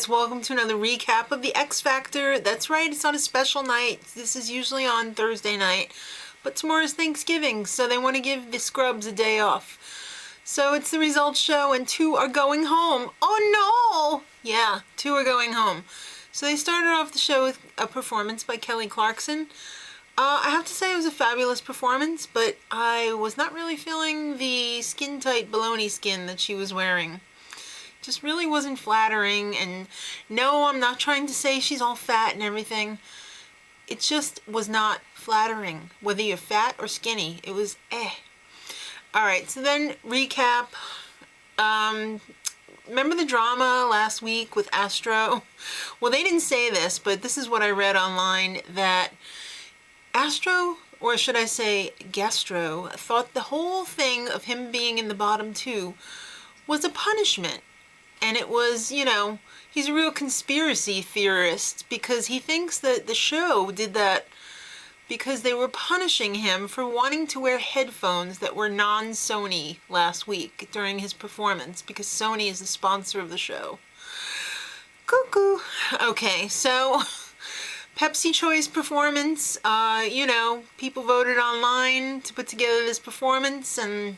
welcome to another recap of the X Factor. That's right, it's on a special night. This is usually on Thursday night, but tomorrow's Thanksgiving, so they want to give the scrubs a day off. So it's the results show and 2 are going home. Oh no! Yeah, 2 are going home. So they started off the show with a performance by Kelly Clarkson. I have to say it was a fabulous performance, but I was not really feeling the skin-tight baloney skin that she was wearing. Just really wasn't flattering, and no, I'm not trying to say she's all fat and everything. It just was not flattering, whether you're fat or skinny. It was Alright, so then recap. Remember the drama last week with Astro? Well, they didn't say this, but this is what I read online, that Astro, or should I say Gastro, thought the whole thing of him being in the bottom 2 was a punishment. And it was, you know, he's a real conspiracy theorist because he thinks that the show did that because they were punishing him for wanting to wear headphones that were non-Sony last week during his performance, because Sony is the sponsor of the show. Cuckoo. Okay, so Pepsi Choice performance, you know, people voted online to put together this performance, and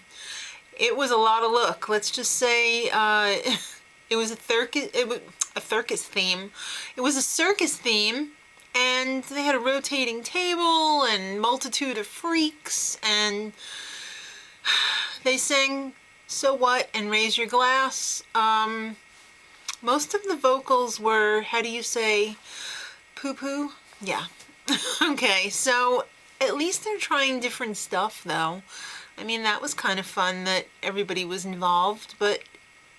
it was a lot of look. Let's just say it was a circus theme. It was a circus theme, and they had a rotating table and multitude of freaks, and they sang "So What" and "Raise Your Glass." Most of the vocals were, how do you say, poo-poo? Yeah. Okay, so at least they're trying different stuff, though. I mean, that was kind of fun that everybody was involved, but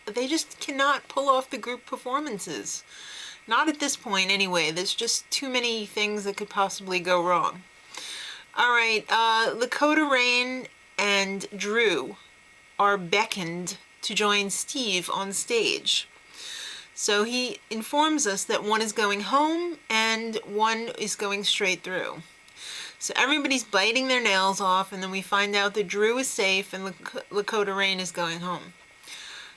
they just cannot pull off the group performances. Not at this point, anyway. There's just too many things that could possibly go wrong. Alright, Lakota Rain and Drew are beckoned to join Steve on stage. So he informs us that one is going home and one is going straight through. So everybody's biting their nails off, and then we find out that Drew is safe and Lakota Rain is going home.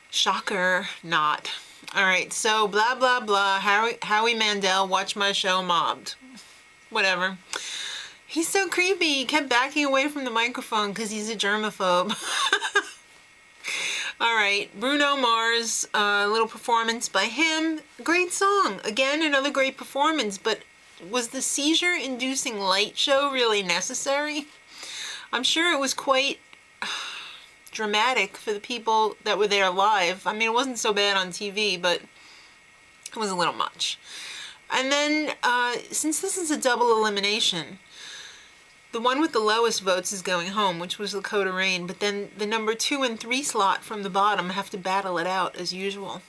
Shocker, not. Alright, so blah blah blah, Howie Mandel, watch my show, mobbed. Whatever. He's so creepy, he kept backing away from the microphone because he's a germaphobe. Alright, Bruno Mars, a little performance by him. Great song. Again, another great performance, but was the seizure-inducing light show really necessary? I'm sure it was quite dramatic for the people that were there live. I mean, it wasn't so bad on TV, but it was a little much. And then, since this is a double elimination, the one with the lowest votes is going home, which was Lakota Rain, but then the number 2 and 3 slot from the bottom have to battle it out as usual.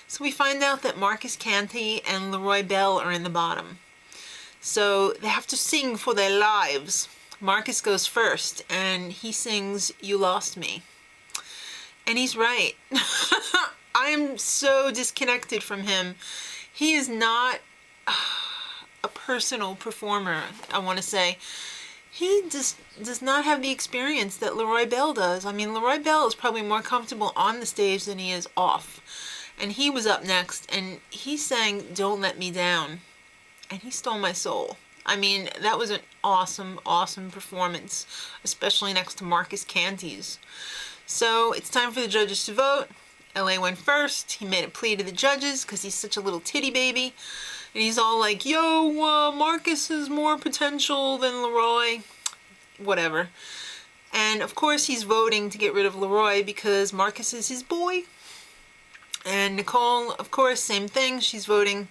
So we find out that Marcus Canty and Leroy Bell are in the bottom. So they have to sing for their lives. Marcus goes first, and he sings "You Lost Me." And he's right. I am so disconnected from him. He is not a personal performer, I want to say. He just does not have the experience that Leroy Bell does. I mean, Leroy Bell is probably more comfortable on the stage than he is off. And he was up next, and he sang "Don't Let Me Down." And he stole my soul. I mean, that was an awesome, awesome performance, especially next to Marcus Canty's. So it's time for the judges to vote. LA went first. He made a plea to the judges because he's such a little titty baby. And he's all like, yo, Marcus has more potential than Leroy. Whatever. And of course he's voting to get rid of Leroy because Marcus is his boy. And Nicole, of course, same thing. She's voting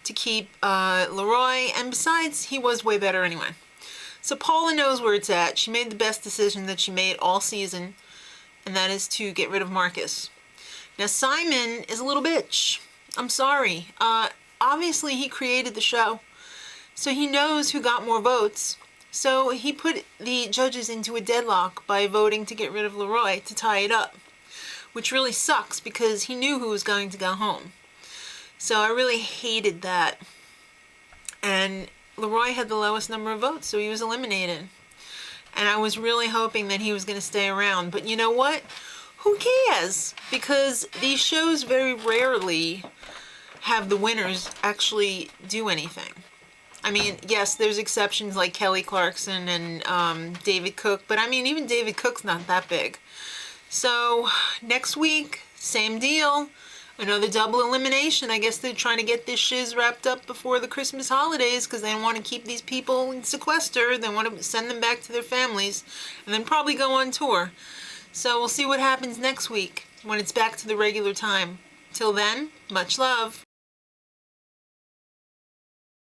to keep Leroy, and besides, he was way better anyway. So Paula knows where it's at. She made the best decision that she made all season, and that is to get rid of Marcus. Now Simon is a little bitch. I'm sorry. Obviously he created the show, so he knows who got more votes. So he put the judges into a deadlock by voting to get rid of Leroy to tie it up, which really sucks because he knew who was going to go home. So I really hated that. And Leroy had the lowest number of votes, so he was eliminated. And I was really hoping that he was going to stay around. But you know what? Who cares? Because these shows very rarely have the winners actually do anything. I mean, yes, there's exceptions like Kelly Clarkson and David Cook, but I mean, even David Cook's not that big. So next week, same deal. Another double elimination. I guess they're trying to get this shiz wrapped up before the Christmas holidays because they want to keep these people in sequester. They want to send them back to their families and then probably go on tour. So we'll see what happens next week when it's back to the regular time. Till then, much love.